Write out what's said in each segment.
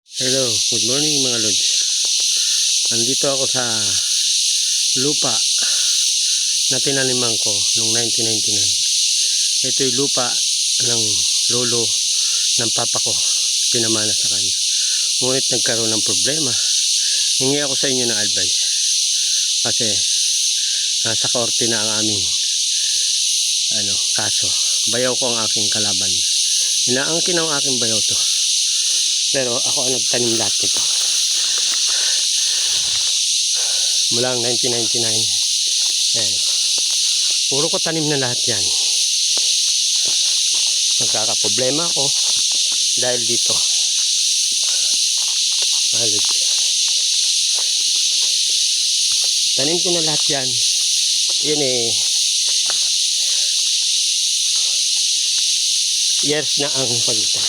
Hello, good morning mga lods. Nandito ako sa lupa na tinaniman ko noong 1999. Ito yung lupa ng lolo ng papa ko. Pinamana sa kanya. Ngunit nagkaroon ng problema. Hingi ako sa inyo ng advice. Kasi nasa korte na ang aming kaso. Bayaw ko ang aking kalaban. Inaangkin ang aking bayaw to. Pero ako ang nagtanim lahat nito. Mula 1999. Ayan. Puro ko tanim na lahat yan. Magkakaproblema ako dahil dito. Alid. Tanim ko na lahat yan. Yan years na ang pagitan.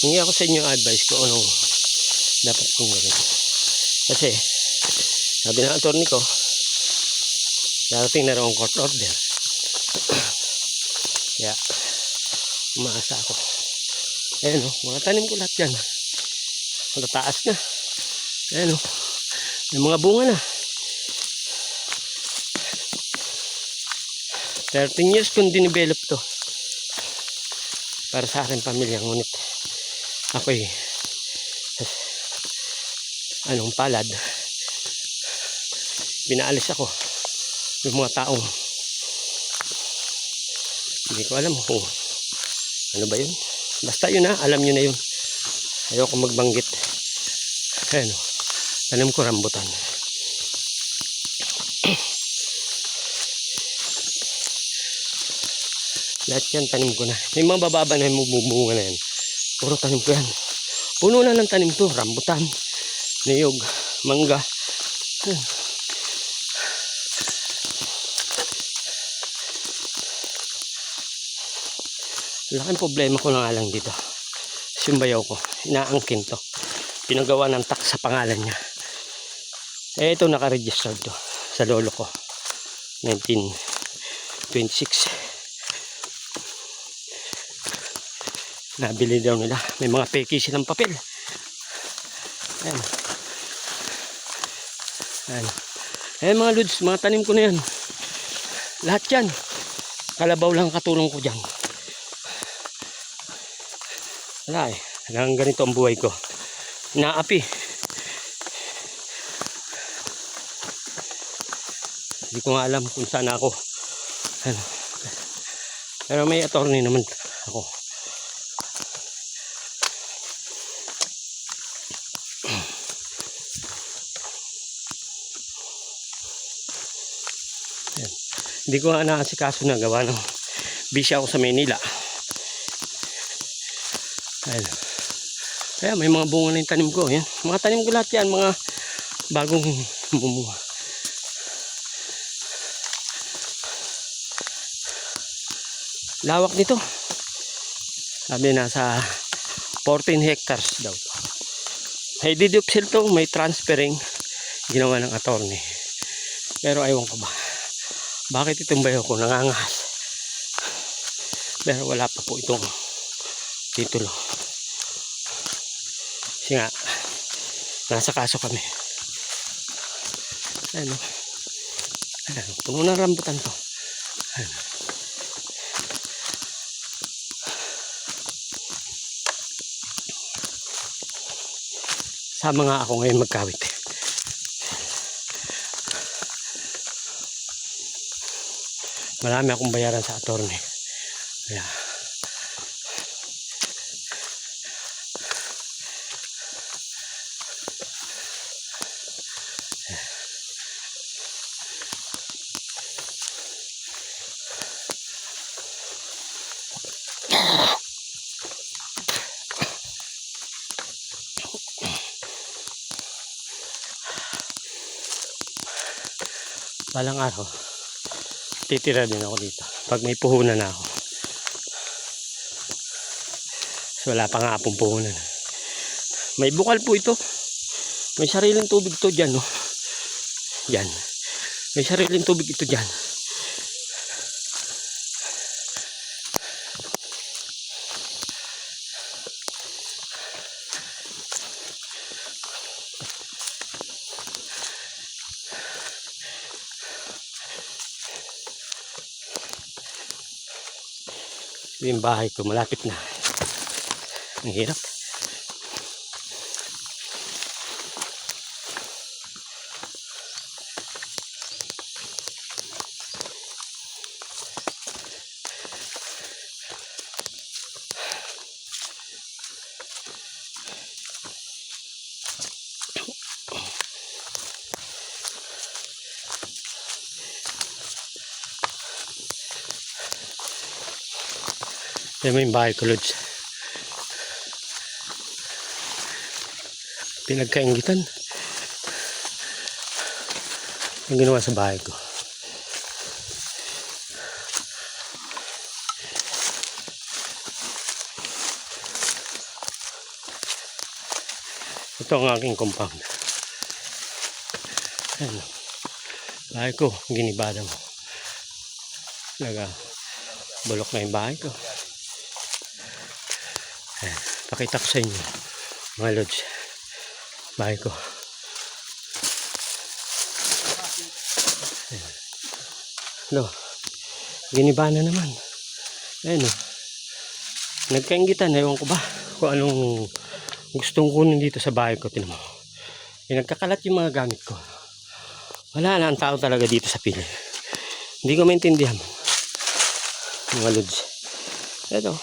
Hingi ako sa inyo advice kung anong dapat kong gawin. Kasi sabi ng attorney ko, darating na raw ang court order. Kaya umaasa ako. Ayan o, mga tanim ko lahat yan. Matataas na. Ayan o, may mga bunga na. 13 years kong dinevelop to para sa akin pamilya. Ngunit ako'y palad, binaalis ako yung mga taong hindi ko alam kung ano ba yun. Basta yun alam nyo na yun. Ayoko magbanggit. Ayan o, tanim ko rambutan. Lahat yan tanim ko na. May mga bababa na yung bubunga na yan. Puro tanim ko yan. Puno na ng tanim to. Rambutan, niyog, mangga. Laking problema ko na nga lang dito. Yung bayaw ko, inaangkin to. Pinagawa ng tax sa pangalan niya. Ito nakaregister to sa lolo ko. 1926. Nabili daw nila. May mga peki silang papel. Ayan. Ayan. Ayan mga lods, mga tanim ko na yan. Lahat yan. Kalabaw lang katulong ko dyan. Wala eh. Hanggang ganito ang buhay ko. Naapi. Hindi ko nga alam kung saan ako. Ano. Pero may attorney naman ako. Ayan. Hindi ko nga naasikaso na gawa ng busy ako sa Maynila. Ayan. Kaya may mga bunga na yung tanim ko. Ayan. Mga tanim ko lahat yan. Mga bagong bumuha. Lawak nito. Sabi nasa 14 hectares daw. May deduction to. May transferring. Ginawa ng attorney. Pero ayaw ko ba. Bakit itong bayo ko nangangahas? Pero wala pa po itong titulo. Kasi nga, nasa kaso kami. Ano? Ano? Puno ng rambutan to. Ano? Sama nga ako ngayon magkawit. Marami akong bayaran sa attorney. Kaya balang araw titira din ako dito pag may puhunan na ako. So, wala pa nga apong puhunan. May bukal po ito. May sariling tubig to dyan, no? Yan. May sariling tubig ito dyan. Ito yung bahay ko, malapit na. Ang hirap. Ito yung bahay ko, Lods. Pinagkaingitan yung ginawa sa bahay ko. Ito ang aking compound. Ayan. Bahay ko, ginibada mo. Bulok na yung bahay ko. Ayan. Pakita ko sa inyo, mga Lods. Bahay ko. Ayan. No, giniba na naman. Ayan o. Nagkaingitan, ewan ko ba kung anong gustong kunin dito sa bahay ko. Tinan mo. Nagkakalat yung mga gamit ko. Wala na ang tao talaga dito sa pili. Hindi ko maintindihan, mga Lods. Ito.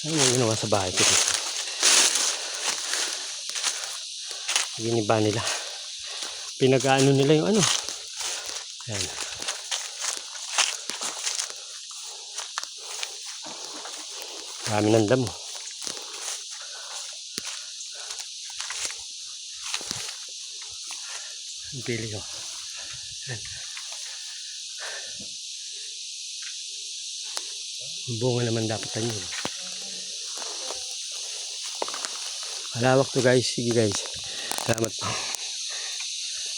Ano yung ginawa sa bahay ko dito? Giniba nila. Pinag-ano nila yung ano. Ayan. Marami ng damo. Ang pili ko. Ayan. Bunga naman dapat tanyo. Malawak to guys. Sige guys. Salamat po.